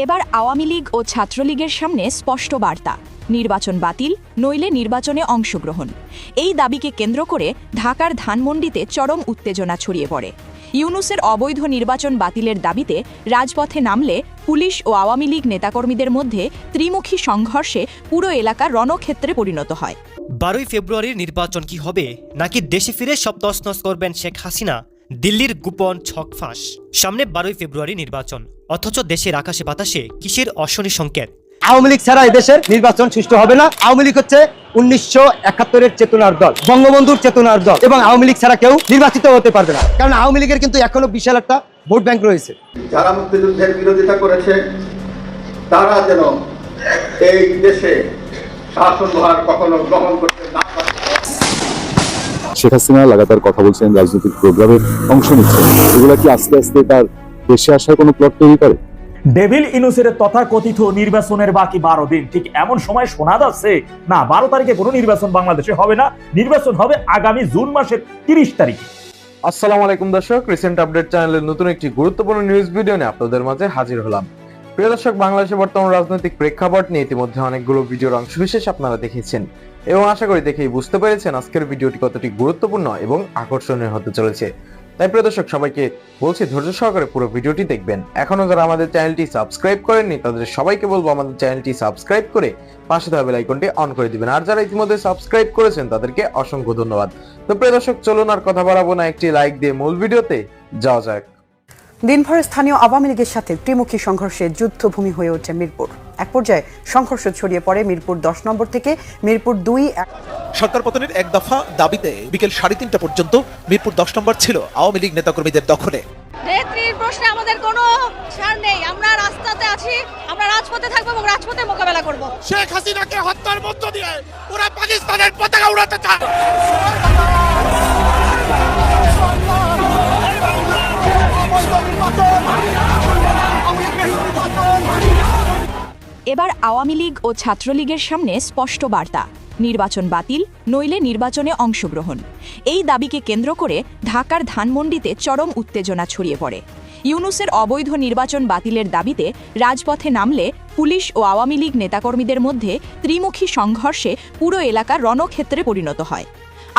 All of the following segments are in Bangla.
এবার আওয়ামী লীগ ও ছাত্রলীগের সামনে স্পষ্ট বার্তা, নির্বাচন বাতিল, নইলে নির্বাচনে অংশগ্রহণ। এই দাবিকে কেন্দ্র করে ঢাকার ধানমন্ডিতে চরম উত্তেজনা ছড়িয়ে পড়ে। ইউনূসের অবৈধ নির্বাচন বাতিলের দাবিতে রাজপথে নামলে পুলিশ ও আওয়ামী লীগ নেতাকর্মীদের মধ্যে ত্রিমুখী সংঘর্ষে পুরো এলাকা রণক্ষেত্রে পরিণত হয়। 12 ফেব্রুয়ারির নির্বাচন কি হবে, নাকি দেশে ফিরে সব তছনছ করবেন শেখ হাসিনা? দিল্লির গোপন ছক ফাঁস। সামনে 12 ফেব্রুয়ারি নির্বাচন, অথচ দেশের আকাশে বাতাসে কিসের অশনি সংকেত? আওয়ামী লীগ ছাড়া এদেশের নির্বাচন সুষ্ঠু হবে না। আওয়ামী লীগ হচ্ছে 1971-এর চেতনার দল, বঙ্গবন্ধুর চেতনার দল, এবং আওয়ামী লীগ ছাড়া কেউ নির্বাচিত হতে পারবে না। কারণ আওয়ামী লীগের কিন্তু এখনো বিশাল একটা ভোট ব্যাংক রয়েছে। যারা মুক্তিযুদ্ধের বিরোধিতা করেছে তারা যেন এই দেশে শাসনভার কখনো গ্রহণ করতে না পারে। শেখ হাসিনা লাগাতার কথা বলছেন, রাজনৈতিক প্রোগ্রামে অংশ নিচ্ছেন। এগুলো কি আস্তে আস্তে তার দেশে আসার কোনো প্লট তৈরি করে? ডেভিল ইউনূসের তথাকথিত নির্বাচনের বাকি 12 দিন, ঠিক এমন সময় শোনা যাচ্ছে না 12 তারিখে কোনো নির্বাচন বাংলাদেশে হবে না, নির্বাচন হবে আগামী জুন মাসের 30 তারিখে। আসসালামু আলাইকুম দর্শক, রিসেন্ট আপডেট চ্যানেলের নতুন একটি গুরুত্বপূর্ণ নিউজ ভিডিও নিয়ে আপনাদের মাঝে হাজির হলাম। প্রিয় দর্শক, বাংলাদেশের বর্তমান রাজনৈতিক প্রেক্ষাপট নিয়ে ইতিমধ্যে অনেকগুলো ভিডিওর অংশবিশেষ আপনারা দেখেছেন এবং আশা করি দেখেই বুঝতে পেরেছেন আজকের ভিডিওটি কতটি গুরুত্বপূর্ণ এবং আকর্ষণীয় হতে চলেছে। তাই প্রিয় দর্শক, সবাইকে বলছি ধৈর্য সহকারে পুরো ভিডিওটি দেখবেন। এখনো যারা আমাদের চ্যানেলটি সাবস্ক্রাইব করেননি তাদের সবাইকে বলবো আমাদের চ্যানেলটি সাবস্ক্রাইব করে পাশে থাকা বেল আইকনটি অন করে দিবেন। আর যারা ইতিমধ্যে সাবস্ক্রাইব করেছেন তাদেরকে অসংখ্য ধন্যবাদ। তো প্রিয় দর্শক, চলুন আর কথা বাড়াবো না, একটি লাইক দিয়ে মূল ভিডিওতে যাওয়া যাক। দিনভর স্থানীয় আওয়ামী লীগের সাথে ত্রিমুখী সংঘর্ষে যুদ্ধভূমি হয়ে ওঠে মিরপুর। এক পর্যায়ে সংঘর্ষ ছড়িয়ে পড়ে মিরপুর 10 নম্বর থেকে মিরপুর 2। সরকার পতনের এক দফা দাবিতে বিকেল 3:30 পর্যন্ত মিরপুর 10 নম্বর ছিল আওয়ামী লীগ নেতাকর্মীদের দখলে। নেত্রীর প্রশ্নে আমাদের কোনো ছাড় নেই, আমরা রাস্তাতে আছি, আমরা রাজপথে থাকবো এবং রাজপথে মোকাবেলা করব। শেখ হাসিনাকে হত্যার মধ্য দিয়ে পুরো পাকিস্তানের পতাকা উড়াতে চায়। এবার আওয়ামী লীগ ও ছাত্রলীগের সামনে স্পষ্ট বার্তা, নির্বাচন বাতিল, নইলে নির্বাচনে অংশগ্রহণ। এই দাবিকে কেন্দ্র করে ঢাকার ধানমন্ডিতে চরম উত্তেজনা ছড়িয়ে পড়ে। ইউনূসের অবৈধ নির্বাচন বাতিলের দাবিতে রাজপথে নামলে পুলিশ ও আওয়ামী লীগ নেতাকর্মীদের মধ্যে ত্রিমুখী সংঘর্ষে পুরো এলাকা রণক্ষেত্রে পরিণত হয়।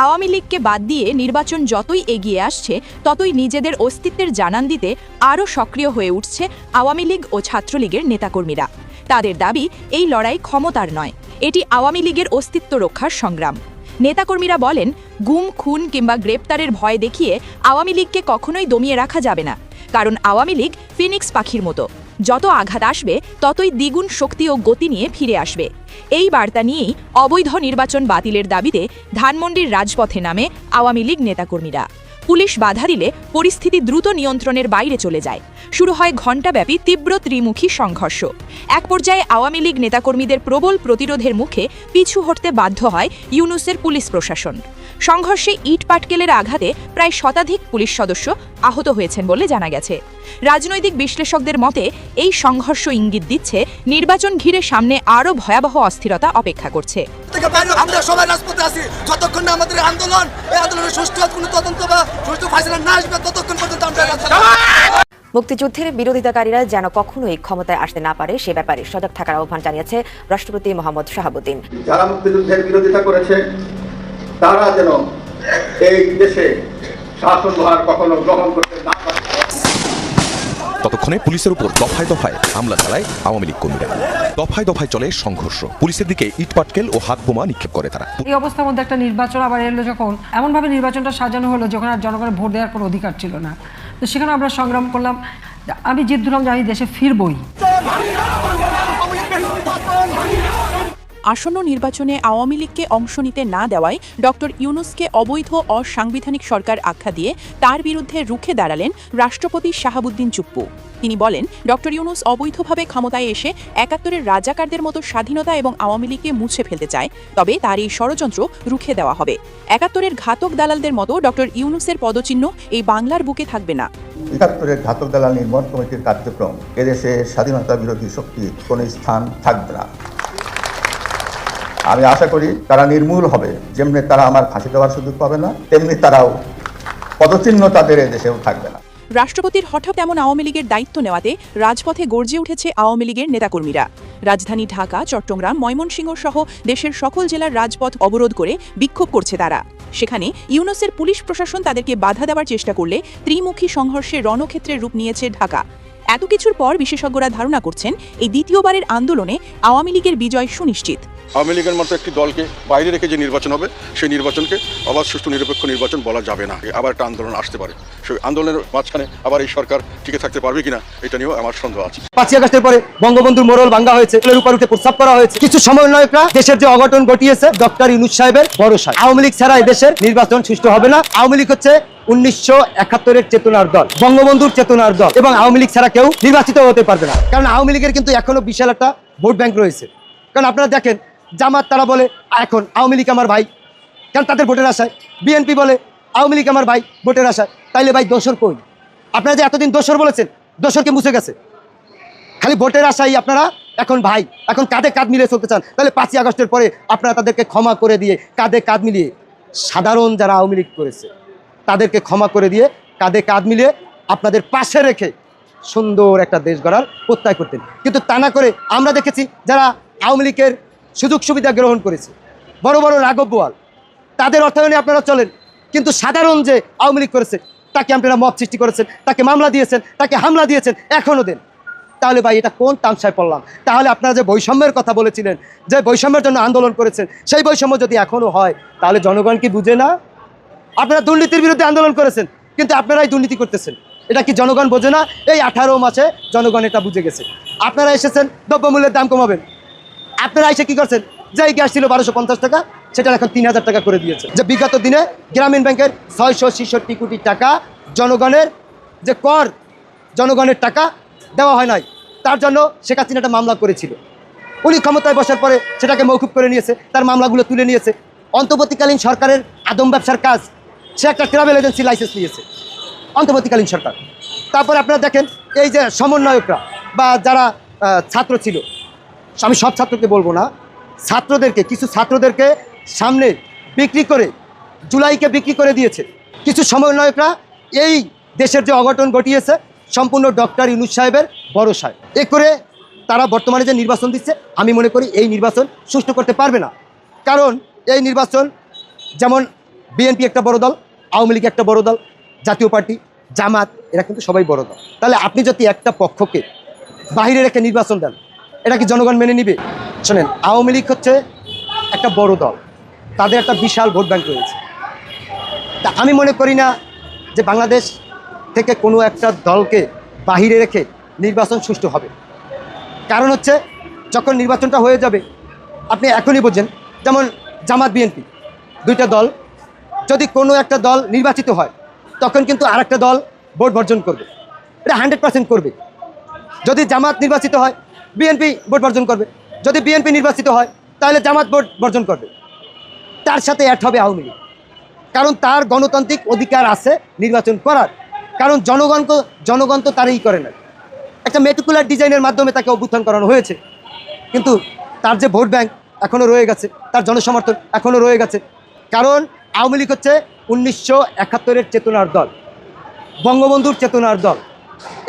আওয়ামী লীগকে বাদ দিয়ে নির্বাচন যতই এগিয়ে আসছে ততই নিজেদের অস্তিত্বের জানান দিতে আরও সক্রিয় হয়ে উঠছে আওয়ামী লীগ ও ছাত্রলীগের নেতাকর্মীরা। তাদের দাবি, এই লড়াই ক্ষমতার নয়, এটি আওয়ামী লীগের অস্তিত্ব রক্ষার সংগ্রাম। নেতাকর্মীরা বলেন, গুম, খুন কিংবা গ্রেপ্তারের ভয় দেখিয়ে আওয়ামী লীগকে কখনোই দমিয়ে রাখা যাবে না, কারণ আওয়ামী লীগ ফিনিক্স পাখির মতো, যত আঘাত আসবে ততই দ্বিগুণ শক্তি ও গতি নিয়ে ফিরে আসবে। এই বার্তা নিয়েই অবৈধ নির্বাচন বাতিলের দাবিতে ধানমন্ডির রাজপথে নামে আওয়ামী লীগ নেতাকর্মীরা। পুলিশ বাধা দিলে পরিস্থিতি দ্রুত নিয়ন্ত্রণের বাইরে চলে যায়। শুরু হয় ঘণ্টাব্যাপী তীব্র ত্রিমুখী সংঘর্ষ। এক পর্যায়ে আওয়ামী লীগ নেতাকর্মীদের প্রবল প্রতিরোধের মুখে পিছু হটতে বাধ্য হয় ইউনূসের পুলিশ প্রশাসন। সংঘর্ষে ইট পাটকেলের আঘাতে প্রায় শতাধিক পুলিশ সদস্য আহত হয়েছেন বলে জানা গেছে। রাজনৈতিক বিশ্লেষকদের মতে এই সংঘর্ষ ইঙ্গিত দিচ্ছে নির্বাচন ঘিরে সামনে আরও ভয়াবহ অস্থিরতা অপেক্ষা করছে। আমরা সবাই রাজপথে আছি, যতক্ষণ না আমাদের আন্দোলন, এই আন্দোলনের সুষ্ঠু কোনো তদন্ত বা সুষ্ঠু ফাইসলা না আসবে ততক্ষণ পর্যন্ত আমরা মুক্তিযুদ্ধের বিরোধিতাকারীরা যেন কখনোই ক্ষমতায় আসতে না পারে সে ব্যাপারে সজাগ থাকার আহ্বান জানিয়েছে রাষ্ট্রপতি মোহাম্মদ শাহাবুদ্দিন। যারা মুক্তিযুদ্ধের বিরোধিতা করেছে তারা যেন এই দেশে শাসনভার কখনো গ্রহণ করতে না পারে। ততক্ষণে পুলিশের উপর দফায় দফায় হামলা চালায় আওয়ামী লীগ কর্মীরা। দফায় দফায় চলে সংঘর্ষ, পুলিশের দিকে ইট পাটকেল ও হাত বোমা নিক্ষেপ করে তারা। এই অবস্থার মধ্যে একটা নির্বাচন আবার এলো যখন, এমন ভাবে নির্বাচনটা সাজানো হলো যখন আর জনগণের ভোট দেওয়ার কোনো অধিকার ছিল না, তো সেখানে আমরা সংগ্রাম করলাম। আমি জিদ ধরলাম যে আমি দেশে ফিরবই। আসন্ন নির্বাচনে আওয়ামী লীগকে অংশ নিতে না দেওয়ায় ডক্টর ইউনূসকে অবৈধ অসাংবিধানিক সরকার আখ্যা দিয়ে তার বিরুদ্ধে রুখে দাঁড়ালেন রাষ্ট্রপতি শাহাবুদ্দিন চুপ্পু। তিনি বলেন, ডক্টর ইউনূস অবৈধভাবে ক্ষমতায় এসে ৭১-এর রাজাকারদের মতো স্বাধীনতা এবং আওয়ামী লীগকে মুছে ফেলতে চায়, তবে তার এই ষড়যন্ত্র রুখে দেওয়া হবে। ৭১-এর ঘাতক দালালদের মতো ডক্টর ইউনূসের পদচিহ্ন এই বাংলার বুকে থাকবে না। ৭১-এর ঘাতক দালাল নির্মূল কমিটির কার্যক্রম এদেশে স্বাধীনতা বিরোধী শক্তির কোনো স্থান থাকবে না। আমি আশা করি তারা নির্মূল হবে, যেমনি তারা আমার ফাঁসি দেওয়ার সুযোগ পাবে না তেমনি তারাও পদচিহ্ন তাদের এদেশেও থাকবে না। রাষ্ট্রপতির হঠাৎ এমন আওয়ামী লীগের দায়িত্ব নেওয়াতে রাজপথে গর্জে উঠেছে আওয়ামী লীগের নেতাকর্মীরা। রাজধানী ঢাকা, চট্টগ্রাম, ময়মনসিংহ সহ দেশের সকল জেলার রাজপথ অবরোধ করে বিক্ষোভ করছে তারা। সেখানে ইউনূসের পুলিশ প্রশাসন তাদেরকে বাধা দেওয়ার চেষ্টা করলে ত্রিমুখী সংঘর্ষে রণক্ষেত্রের রূপ নিয়েছে ঢাকা। এত কিছুর পর বিশেষজ্ঞরা ধারণা করছেন এই দ্বিতীয়বারের আন্দোলনে আওয়ামী লীগের বিজয় সুনিশ্চিত। আওয়ামী লীগের মতো একটি দলকে বাইরে রেখে যে নির্বাচন হবে সেই নির্বাচনকে অবাধ, সুষ্ঠু, নিরপেক্ষ নির্বাচন বলা যাবে না। আবার একটা আন্দোলন আসতে পারে, সেই আন্দোলনের মাঝখানে আবার এই সরকার টিকে থাকতে পারবে কিনা এটা নিয়েও আমার সন্দেহ আছে। 5ই আগস্টের পরে বঙ্গবন্ধুর মোড়ল ভাঙ্গা হয়েছে, এর উপর উঠে প্রস্তাব করা হয়েছে। কিছু সমন্বয়করা দেশের যে অঘটন ঘটিয়েছে ডক্টর ইউনূস সাহেবের ভরসা। আওয়ামী লীগ ছাড়া দেশের নির্বাচন সুষ্ঠু হবে না। আওয়ামী লীগ হচ্ছে 1971-এর চেতনার দল, বঙ্গবন্ধুর চেতনার দল, এবং আওয়ামী লীগ ছাড়া কেউ নির্বাচিত হতে পারবে না। কারণ আওয়ামী লীগের কিন্তু এখনো বিশাল একটা ভোট ব্যাংক রয়েছে। কারণ আপনারা দেখেন, জামাত তারা বলে এখন আওয়ামী লীগ আমার ভাই, কারণ তাদের ভোটের আশায়। বিএনপি বলে আওয়ামী লীগ আমার ভাই, ভোটের আশায়। তাইলে ভাই দোসর কই? আপনারা যে এতদিন দোসর বলেছেন, দোসরকে মুছে গেছে। খালি ভোটের আশায় আপনারা এখন ভাই, এখন কাঁধে কাঁধ মিলিয়ে চলতে চান। তাহলে 5ই আগস্টের পরে আপনারা তাদেরকে ক্ষমা করে দিয়ে কাঁধে কাঁধ মিলিয়ে, সাধারণ যারা আওয়ামী লীগ করেছে তাদেরকে ক্ষমা করে দিয়ে কাঁধে কাঁধ মিলিয়ে আপনাদের পাশে রেখে সুন্দর একটা দেশ গড়ার প্রত্যয় করতেন। কিন্তু তা না করে আমরা দেখেছি যারা আওয়ামী লীগের সুযোগ সুবিধা গ্রহণ করেছে, বড় বড় রাঘব বোয়াল, তাদের অর্থায়নে আপনারা চলেন। কিন্তু সাধারণ যে আওয়ামী লীগ করেছে তাকে আপনারা মব সৃষ্টি করেছেন, তাকে মামলা দিয়েছেন, তাকে হামলা দিয়েছেন, এখনও দেন। তাহলে ভাই এটা কোন তামসায় পড়লাম? তাহলে আপনারা যে বৈষম্যের কথা বলেছিলেন, যে বৈষম্যের জন্য আন্দোলন করেছেন, সেই বৈষম্য যদি এখনও হয় তাহলে জনগণ কি বুঝে না? আপনারা দুর্নীতির বিরুদ্ধে আন্দোলন করেছেন, কিন্তু আপনারাই দুর্নীতি করতেছেন। এটা কি জনগণ বোঝে না? এই 18 মাসে জনগণ এটা বুঝে গেছে। আপনারা এসেছেন দ্রব্যমূল্যের দাম কমাবেন, আপনারা এসে কি করছেন? যে গ্যাস ছিল 1250 টাকা, সেটা এখন 3000 টাকা করে দিয়েছে। যে বিগত দিনে গ্রামীণ ব্যাংকের 666 কোটি টাকা জনগণের যে কর, জনগণের টাকা দেওয়া হয় নাই, তার জন্য শেখ হাসিনা একটা মামলা করেছিল। উনি ক্ষমতায় বসার পরে সেটাকে মৌকুব করে নিয়েছে, তার মামলাগুলো তুলে নিয়েছে। অন্তর্বর্তীকালীন সরকারের আদম ব্যবসার কাজ, সে একটা ট্রাভেল এজেন্সি লাইসেন্স নিয়েছে অন্তর্বর্তীকালীন সরকার। তারপরে আপনারা দেখেন এই যে সমন্বয়করা বা যারা ছাত্র ছিল, আমি সব ছাত্রকে বলবো না, ছাত্রদেরকে, কিছু ছাত্রদেরকে সামনে বিক্রি করে, জুলাইকে বিক্রি করে দিয়েছে কিছু সমন্বয়করা। এই দেশের যে অঘটন ঘটিয়েছে সম্পূর্ণ ডক্টর ইউনূস সাহেবের ভরসায়। এ করে তারা বর্তমানে যে নির্বাচন দিচ্ছে, আমি মনে করি এই নির্বাচন সুষ্ঠু করতে পারবে না। কারণ এই নির্বাচন, যেমন বিএনপি একটা বড় দল, আওয়ামী লীগ একটা বড় দল, জাতীয় পার্টি, জামাত, এরা কিন্তু সবাই বড় দল। তাহলে আপনি যদি একটা পক্ষকে বাহিরে রেখে নির্বাচন দেন, এটা কি জনগণ মেনে নিবে? শোনেন, আওয়ামী লীগ হচ্ছে একটা বড় দল, তাদের একটা বিশাল ভোট ব্যাংক রয়েছে। তা আমি মনে করি না যে বাংলাদেশ থেকে কোনো একটা দলকে বাহিরে রেখে নির্বাচন সুষ্ঠু হবে। কারণ হচ্ছে যখন নির্বাচনটা হয়ে যাবে, আপনি এখনই বোঝেন, যেমন জামাত বিএনপি দুইটা দল, যদি কোনো একটা দল নির্বাচিত হয় তখন কিন্তু আরেকটা দল ভোট বর্জন করবে, এটা 100% করবে। যদি জামাত নির্বাচিত হয় বিএনপি ভোট বর্জন করবে, যদি বিএনপি নির্বাচিত হয় তাহলে জামাত ভোট বর্জন করবে, তার সাথে অ্যাড হবে আওয়ামী লীগ। কারণ তার গণতান্ত্রিক অধিকার আছে নির্বাচন করার, কারণ জনগণ তো তারই করে না। একটা মেটিকুলার ডিজাইনের মাধ্যমে তাকে অভ্যুত্থান করানো হয়েছে, কিন্তু তার যে ভোট ব্যাংক এখনও রয়ে গেছে, তার জনসমর্থন এখনও রয়ে গেছে। কারণ আওয়ামী লীগ হচ্ছে 1971-এর চেতনার দল, বঙ্গবন্ধুর চেতনার দল।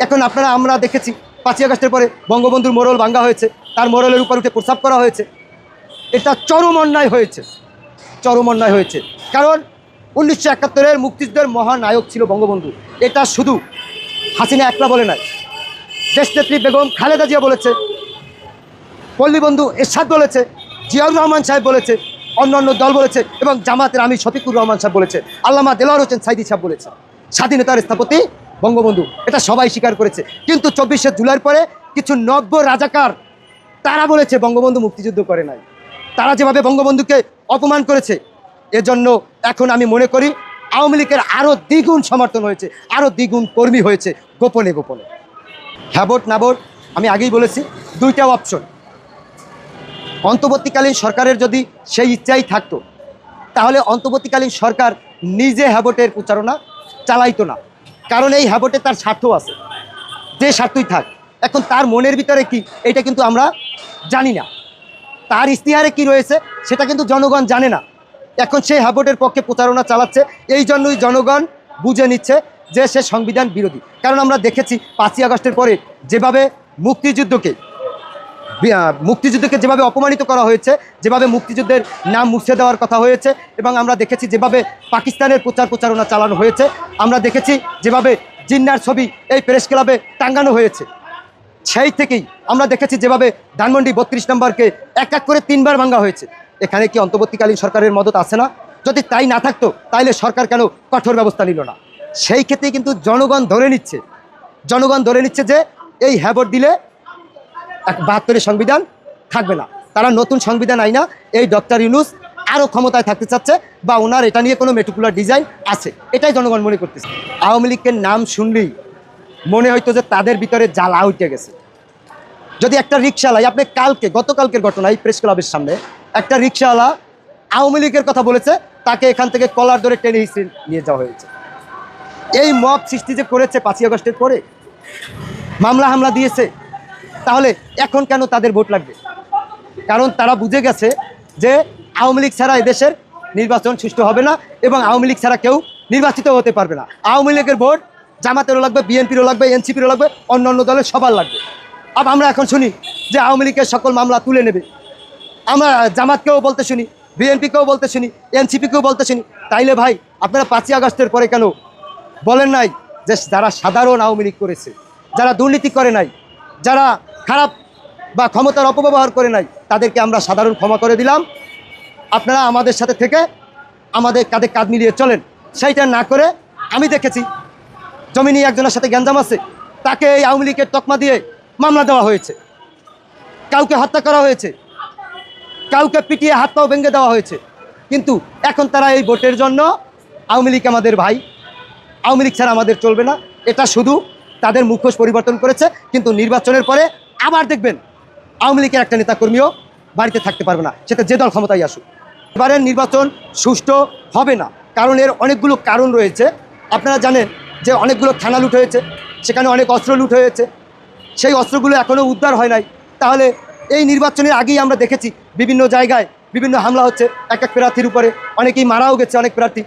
এখন আমরা দেখেছি 5ই আগস্টের পরে বঙ্গবন্ধুর মোড়ল ভাঙ্গা হয়েছে, তার মোড়লের উপর উঠে প্রস্তাব করা হয়েছে। এটা চরম অন্যায় হয়েছে, চরম অন্যায় হয়েছে। কারণ 1971-এর মুক্তিযুদ্ধের মহানায়ক ছিল বঙ্গবন্ধু। এটা শুধু হাসিনা একলা বলে নাই, দেশনেত্রী বেগম খালেদা জিয়া বলেছে, পল্লীবন্ধু এরশাদ বলেছে, জিয়াউর রহমান সাহেব বলেছে, অন্যান্য দল বলেছে, এবং জামাতের আমির শফিকুর রহমান সাহেব বলেছে, আল্লামা দেলোয়ার হোসেন সাইদি সাহেব বলেছে, স্বাধীনতার স্থপতি বঙ্গবন্ধু। এটা সবাই স্বীকার করেছে। কিন্তু 24শে জুলাইয়ের পরে কিছু নব্য রাজাকার তারা বলেছে বঙ্গবন্ধু মুক্তিযুদ্ধ করে নাই। তারা যেভাবে বঙ্গবন্ধুকে অপমান করেছে, এজন্য এখন আমি মনে করি আওয়ামী লীগের আরও দ্বিগুণ সমর্থন হয়েছে, আরও দ্বিগুণ কর্মী হয়েছে গোপনে গোপনে। হ্যাঁ ভোট না ভোট, আমি আগেই বলেছি, দুইটা অপশন। অন্তর্বর্তীকালীন সরকারের যদি সেই ইচ্ছাই থাকতো তাহলে অন্তর্বর্তীকালীন সরকার নিজে হ্যাভোটের প্রচারণা চালাইতো না। কারণ এই হ্যাভোটে তার স্বার্থ আছে, যে স্বার্থই থাক। এখন তার মনের ভিতরে কি এটা কিন্তু আমরা জানি না, তার ইস্তিহারে কি রয়েছে সেটা কিন্তু জনগণ জানে না। এখন সেই হ্যাভোটের পক্ষে প্রচারণা চালাচ্ছে, এই জন্যই জনগণ বুঝে নিচ্ছে যে সে সংবিধান বিরোধী। কারণ আমরা দেখেছি 5ই আগস্টের পরে যেভাবে মুক্তিযুদ্ধকে যেভাবে অপমানিত করা হয়েছে, যেভাবে মুক্তিযুদ্ধের নাম মুছে দেওয়ার কথা হয়েছে, এবং আমরা দেখেছি যেভাবে পাকিস্তানের প্রচারণা চালানো হয়েছে, আমরা দেখেছি যেভাবে জিন্নার ছবি এই প্রেস ক্লাবে টাঙ্গানো হয়েছে। সেই থেকেই আমরা দেখেছি যেভাবে ধানমন্ডি 32 নম্বরকে এক এক করে 3 বার ভাঙা হয়েছে। এখানে কি অন্তর্বর্তীকালীন সরকারের মদত আছে না? যদি তাই না থাকতো তাহলে সরকার কেন কঠোর ব্যবস্থা নিল না? সেই ক্ষেত্রে কিন্তু জনগণ ধরে নিচ্ছে যে এই হ্যাবট দিলে 72 সংবিধান থাকবে না। তারা নতুন সংবিধান আইনা এই ডক্টর ইউনূস আরও ক্ষমতায় থাকতে চাচ্ছে, বা ওনার এটা নিয়ে কোনো মেটিকুলার ডিজাইন আছে, এটাই জনগণ মনে করতেছে। আওয়ামী লীগের নাম শুনলেই মনে হয়তো যে তাদের ভিতরে জ্বালা উঠে গেছে। যদি একটা রিক্সাওয়ালা, আপনি গতকালকের ঘটনা, এই প্রেস ক্লাবের সামনে একটা রিক্সাওয়ালা আওয়ামী লীগের কথা বলেছে, তাকে এখান থেকে কলার ধরে টেনে হিসেবে নিয়ে যাওয়া হয়েছে। এই মব সৃষ্টি যে করেছে 5ই আগস্টের পরে, হামলা দিয়েছে, তাহলে এখন কেন তাদের ভোট লাগবে? কারণ তারা বুঝে গেছে যে আওয়ামী লীগ ছাড়া এদেশের নির্বাচন সুষ্ঠু হবে না, এবং আওয়ামী লীগ ছাড়া কেউ নির্বাচিত হতে পারবে না। আওয়ামী লীগের ভোট জামাতেরও লাগবে, বিএনপিরও লাগবে, এনসিপিরও লাগবে, অন্যান্য দলের সবার লাগবে। আমরা এখন শুনি যে আওয়ামী লীগের সকল মামলা তুলে নেবে। আমরা জামাতকেও বলতে শুনি, বিএনপিকেও বলতে শুনি, এনসিপিকেও বলতে শুনি। তাইলে ভাই আপনারা 5ই আগস্টের পরে কেন বলেন নাই যে যারা সাধারণ আওয়ামী লীগ করেছে, যারা দুর্নীতি করে নাই, যারা খারাপ বা ক্ষমতার অপব্যবহার করে নাই, তাদেরকে আমরা সাধারণ ক্ষমা করে দিলাম, আপনারা আমাদের সাথে থেকে আমাদের কাঁধে কাঁধ মিলিয়ে চলেন। সেইটা না করে আমি দেখেছি জমি নিয়ে একজনের সাথে গ্যাঞ্জাম আছে, তাকে এই আওয়ামী লীগের তকমা দিয়ে মামলা দেওয়া হয়েছে, কাউকে হত্যা করা হয়েছে, কাউকে পিটিয়ে হাত পাও ভেঙে দেওয়া হয়েছে। কিন্তু এখন তারা এই ভোটের জন্য আওয়ামী লীগ আমাদের ভাই, আওয়ামী লীগ ছাড়া আমাদের চলবে না, এটা শুধু তাদের মুখোশ পরিবর্তন করেছে। কিন্তু নির্বাচনের পরে আবার দেখবেন আওয়ামী লীগের একটা নেতাকর্মীও বাড়িতে থাকতে পারবে না, সেটা যে দল ক্ষমতায় আসুক। এবারের নির্বাচন সুষ্ঠু হবে না, কারণ এর অনেকগুলো কারণ রয়েছে। আপনারা জানেন যে অনেকগুলো থানা লুট হয়েছে, সেখানে অনেক অস্ত্র লুট হয়েছে, সেই অস্ত্রগুলো এখনও উদ্ধার হয় নাই। তাহলে এই নির্বাচনের আগেই আমরা দেখেছি বিভিন্ন জায়গায় বিভিন্ন হামলা হচ্ছে এক এক প্রার্থীর উপরে, অনেকেই মারাও গেছে, অনেক প্রার্থী,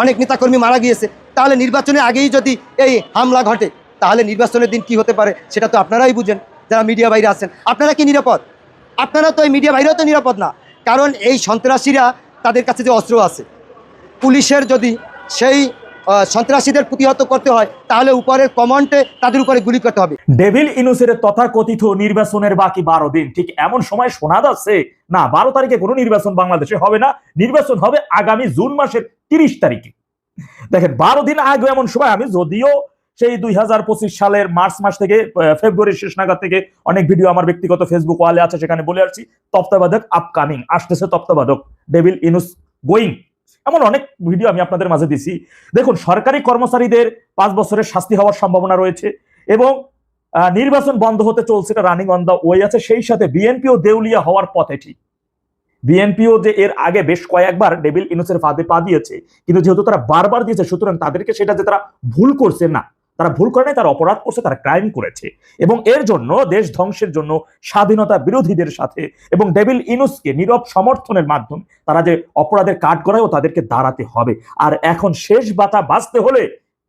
অনেক নেতাকর্মী মারা গিয়েছে। তাহলে নির্বাচনের আগেই যদি এই হামলা ঘটে, তাহলে নির্বাচনের দিন কি হতে পারে সেটা তো আপনারাই বুঝেন, যারা মিডিয়া বাইরে আছেন। আপনারা কি নিরাপদ? আপনারা তো এই মিডিয়া বাইরেও তো নিরাপদ না, কারণ এই সন্ত্রাসীরা তাদের কাছে যে অস্ত্র আছে, পুলিশের যদি সেই সন্ত্রাসীদের প্রতিহত করতে হয়, তাহলে উপরের কমান্ডে তাদের উপরে গুলি করতে হবে। ডেভিল ইনুসের তথাকথিত নির্বাচনের বাকি 12 দিন, ঠিক এমন সময় শোনা যাচ্ছে না 12 তারিখে কোনো নির্বাচন বাংলাদেশে হবে না, নির্বাচন হবে আগামী জুন মাসের 30 তারিখে। দেখেন 12 দিন আগে এমন সময়, আমি যদিও সেই 2025 সালের মার্চ মাস থেকে ফেব্রুয়ারির শেষ নাগাদ থেকে অনেক ভিডিও আমার ব্যক্তিগত ফেসবুক ওয়ালে আছে, সেখানে বলে আসছি তত্ত্বাবধায়ক আপকামিং, আসতেছে তত্ত্বাবধায়ক, ডেভিল ইনুস গোয়িং, এমন অনেক ভিডিও আমি আপনাদের মাঝে দিছি। দেখুন, সরকারি কর্মচারীদের 5 বছরের শাস্তি হওয়ার সম্ভাবনা রয়েছে, এবং নির্বাচন বন্ধ হতে চলছে, এটা রানিং অন দা ওয়ে আছে। সেই সাথে বিএনপিও দেউলিয়া হওয়ার পথে। ঠিক, বিএনপিও যে এর আগে বেশ কয়েকবার ডেভিল ইনুসের ফাঁদে পা দিয়েছে, কিন্তু যেহেতু তারা বারবার দিয়েছে, সুতরাং তাদেরকে সেটা যে তারা ভুল করছে না, তারা ভুল করে নাই, তারা অপরাধ করছে, তারা ক্রাইম করেছে, এবং এর জন্য দেশ ধ্বংসের জন্য স্বাধীনতা বিরোধীদের সাথে এবং ডেভিল ইনুসকে নীরব সমর্থনের মাধ্যমে তারা যে অপরাধের কাঠগড়ায় তাদেরকে দাঁড়াতে হবে। আর এখন শেষ বাতা বাঁচতে হলে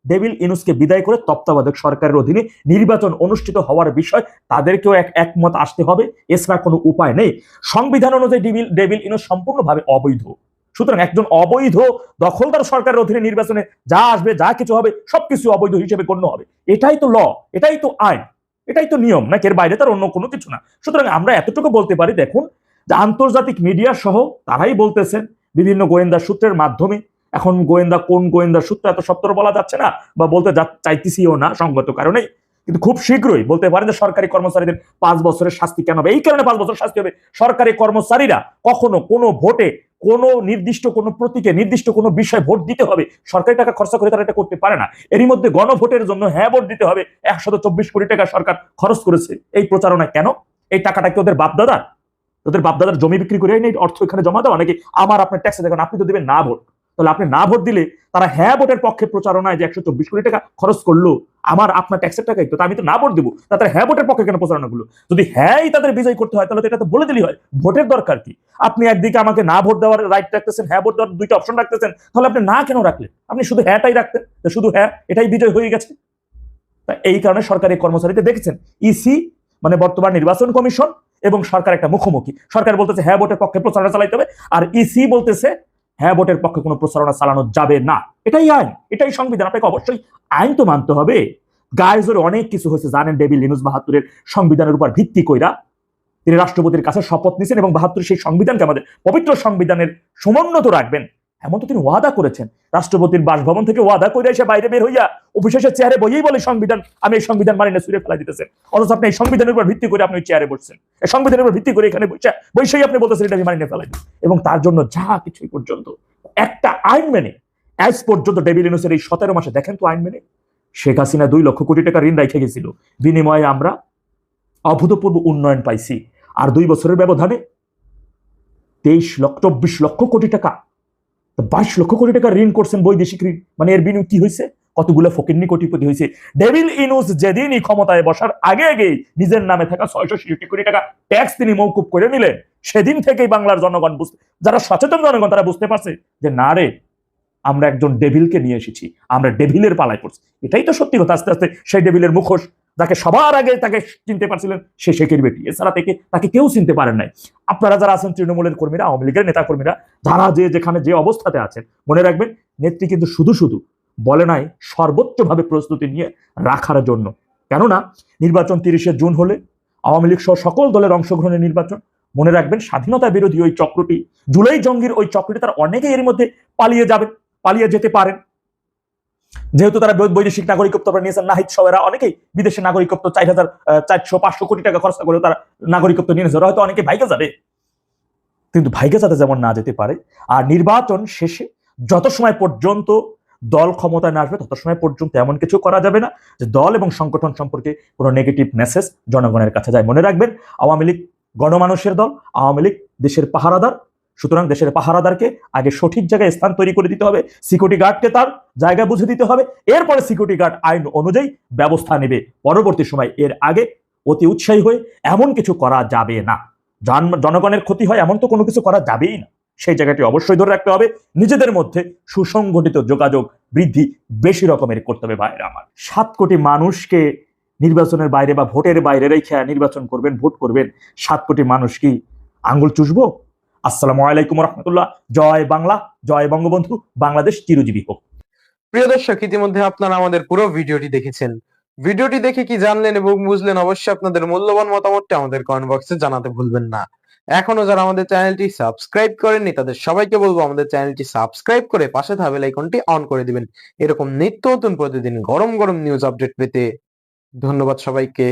ডেভিল ইনুসকে বিদায় করে তত্ত্বাবধায়ক সরকারের অধীনে নির্বাচন অনুষ্ঠিত হওয়ার বিষয় তাদেরকেও একমত আসতে হবে, এছাড়া কোনো উপায় নেই। সংবিধান অনুযায়ী ডেভিল ইনুস সম্পূর্ণভাবে অবৈধ, সুতরাং একজন অবৈধ দখলদার সরকারের অধীনে নির্বাচনে যা আসবে, যা কিছু হবে, সবকিছু অবৈধ হিসেবে গণ্য হবে। এটাই তো ল, এটাই তো আইন, এটাই তো নিয়ম, নাকি এর বাইরে তার অন্য কোনো কিছু না। সুতরাং আমরা এতটুকু বলতে পারি, দেখুন যে আন্তর্জাতিক মিডিয়া সহ তারাই বলতেছেন বিভিন্ন গোয়েন্দা সূত্রের মাধ্যমে। এখন কোন গোয়েন্দা সূত্র এত সত্তর বলা যাচ্ছে না, বা বলতে চাইতেছিও না সঙ্গত কারণে, কিন্তু খুব শীঘ্রই বলতে পারেন যে সরকারি কর্মচারীদের 5 বছরের শাস্তি কেন হবে। এই কারণে 5 বছর শাস্তি হবে, সরকারি কর্মচারীরা কখনো কোনো ভোটে কোনো নির্দিষ্ট কোনো প্রতীকে নির্দিষ্ট কোনো বিষয় ভোট দিতে হবে, সরকারি টাকা খরচা করে তারা এটা করতে পারে না। এরই মধ্যে গণভোটের জন্য হ্যাঁ ভোট দিতে হবে, 124 কোটি টাকা সরকার খরচ করেছে এই প্রচারণায়। কেন? এই টাকাটা কি ওদের বাপদাদার? ওদের বাপদাদার জমি বিক্রি করে এই অর্থ এখানে জমা দেওয়া, নাকি আমার আপনার ট্যাক্সে? দেখুন, আপনি তো দেবেন না ভোট, তাহলে আপনি না ভোট দিলে তারা হ্যাঁ ভোটের পক্ষে প্রচারণায় যে 124 কোটি টাকা খরচ করলো, আমার আপনার ট্যাক্সের টাকাই তো, আমি তো না ভোট দেবো, তাদের হ্যাঁ ভোটের পক্ষে কেন প্রচারণাগুলো? যদি হ্যাঁই তাদের বিজয় করতে হয় তাহলে তো এটা তো বলে দিলেই হয়। ভোটের দরকার কি? আপনি একদিকে আমাকে না ভোট দেওয়ার রাইট রাখতেছেন, হ্যাঁ ভোট দেওয়ার দুইটা অপশন রাখতেছেন, তাহলে আপনি না কেন রাখলেন? আপনি শুধু হ্যাঁটাই রাখতেন, শুধু হ্যাঁ এটাই বিজয় হয়ে গেছে। এই কারণে সরকারি কর্মচারীদের দেখেছেন ইসি মানে বর্তমান নির্বাচন কমিশন এবং সরকার একটা মুখোমুখি। সরকার বলতেছে হ্যাঁ ভোটের পক্ষে প্রচারণা চালাইতে হবে, আর ইসি বলতেছে হ্যাঁ ভোটের পক্ষে কোনো প্রচারণা চালানো যাবে না। এটাই আইন, এটাই সংবিধান। আপনাকে অবশ্যই আইন তো মানতে হবে। গায়ে জোরে অনেক কিছু হয়েছে জানেন। ডেভিল ইনুস ৭২-এর সংবিধানের উপর ভিত্তি কইরা তিনি রাষ্ট্রপতির কাছে শপথ নিয়েছেন এবং ৭২ সেই সংবিধানকে আমাদের পবিত্র সংবিধানের সমুন্নত রাখবেন এমন তো তিনি ওয়াদা করেছেন। রাষ্ট্রপতির বাসভবন থেকে ওয়াদা করে এসে বাইরে বের হইয়া অফিসে চেয়ারে বইয়েই বলে সংবিধান, আমি এই সংবিধান মানি না, ছুঁড়ে ফেলা দিতেছেন। অথচ আপনি এই সংবিধানের উপর ভিত্তি করে আপনি চেয়ারে বসছেন, এই সংবিধানের উপর ভিত্তি করে এখানে বসেই আপনি বলতেছেন এটা আমি মানি না, ফেলাই দিন। এবং তার জন্য যা কিছু পর্যন্ত একটা আইন মেনে আজ পর্যন্ত ডেভিল ইনুসের এই ১৭ মাসে দেখেন তো আইন মেনে শেখ হাসিনা ২ লক্ষ কোটি টাকা ঋণ রেখে গেছিল, বিনিময়ে আমরা অভূতপূর্ব উন্নয়ন পাইছি। আর ২ বছরের ব্যবধানে ২৪ লক্ষ কোটি টাকা 22 লক্ষ কোটি টাকা ঋণ করছেন, বৈদেশিক ঋণ। মানে এর বিনিয়োগ কি হয়েছে? কতগুলো ফকিন্নি কোটিপতি হয়েছে। ডেভিল ইনুস যেদিনই ক্ষমতায় বসার আগে আগে নিজের নামে থাকা ৬৬৬ কোটি টাকা ট্যাক্স তিনি মওকুফ করে নিলেন, সেদিন থেকেই বাংলার জনগণ যারা সচেতন জনগণ তারা বুঝতে পারছে যে না রে, আমরা একজন ডেভিলকে নিয়ে এসেছি, আমরা ডেভিলের পালায় পড়ছি। এটাই তো সত্যি কথা। আস্তে আস্তে সেই ডেভিলের মুখোশ যাকে সবার আগে তাকে চিনতে পারছিলেন সে শেখের বেটি, এছাড়া তাকে কেউ চিনতে পারেন নাই। আপনারা যারা আছেন তৃণমূলের কর্মীরা, আওয়ামী লীগের নেতা কর্মীরা, যারা যেখানে যে অবস্থাতে আছেন, মনে রাখবেন নেত্রী কিন্তু শুধু শুধু বলে নাই সর্বোচ্চভাবে প্রস্তুতি নিয়ে রাখার জন্য। কেননা নির্বাচন ৩০শে জুন হলে আওয়ামী লীগ সহ সকল দলের অংশগ্রহণের নির্বাচন। মনে রাখবেন স্বাধীনতা বিরোধী ওই চক্রটি, জুলাই জঙ্গির ওই চক্রটি, তারা অনেকেই এর মধ্যে পালিয়ে যেতে পারেন, যেহেতু তারা বৈদেশিক নাগরিকত্ব নিয়েছেন। নাহিদ সহেরা অনেকেই বিদেশে নাগরিকত্ব ৪,৪০০-৫০০ কোটি টাকা খরচ করে তারা নাগরিকত্ব নিয়েছে, হয়তো অনেকে ভাইগে যাবে, কিন্তু ভাইগে যাতে যেমন না যেতে পারে। আর নির্বাচন শেষে যত সময় পর্যন্ত দল ক্ষমতায় না আসবে তত সময় পর্যন্ত এমন কিছু করা যাবে না যে দল এবং সংগঠন সম্পর্কে কোনো নেগেটিভ মেসেজ জনগণের কাছে যায়। মনে রাখবেন আওয়ামী লীগ গণমানুষের দল, আওয়ামী লীগ দেশের পাহারাদার। সুতরাং দেশের পাহারাদারকে আগে সঠিক জায়গায় স্থান তৈরি করে দিতে হবে, সিকিউরিটি গার্ডকে তার জায়গা বুঝে দিতে হবে, এরপরে সিকিউরিটি গার্ড আইন অনুযায়ী ব্যবস্থা নেবে। পরবর্তী সময় এর আগে অতি উৎসাহী হয়ে এমন কিছু করা যাবে না, জনগণের ক্ষতি হয় এমন তো কোনো কিছু করা যাবেই না। সেই জায়গাটি অবশ্যই ধরে রাখতে হবে। নিজেদের মধ্যে সুসংগঠিত যোগাযোগ বৃদ্ধি বেশি রকমের করতে হবে। বাইরে আমার ৭ কোটি মানুষকে নির্বাচনের বাইরে বা ভোটের বাইরে রেখে নির্বাচন করবেন, ভোট করবেন, ৭ কোটি মানুষ কি আঙ্গুল চুষবো? আসসালামু আলাইকুম রহমতুল্লাহ। জয় বাংলা, জয় বঙ্গবন্ধু, বাংলাদেশ চিরজীবী হোক। প্রিয় দর্শক, ইতিমধ্যে আপনারা আমাদের পুরো ভিডিওটি দেখেছেন। ভিডিওটি দেখে কি জানলেন এবং বুঝলেন অবশ্যই আপনাদের মূল্যবান মতামতটি আমাদের কমেন্ট বক্সে জানাতে ভুলবেন না। এখনো যারা আমাদের চ্যানেলটি সাবস্ক্রাইব করেননি তাদের সবাইকে বলবো আমাদের চ্যানেলটি সাবস্ক্রাইব করে পাশে থাকা বেল আইকনটি অন করে দিবেন এরকম নিত্য নতুন প্রতিদিন গরম গরম নিউজ আপডেট পেতে। ধন্যবাদ সবাইকে।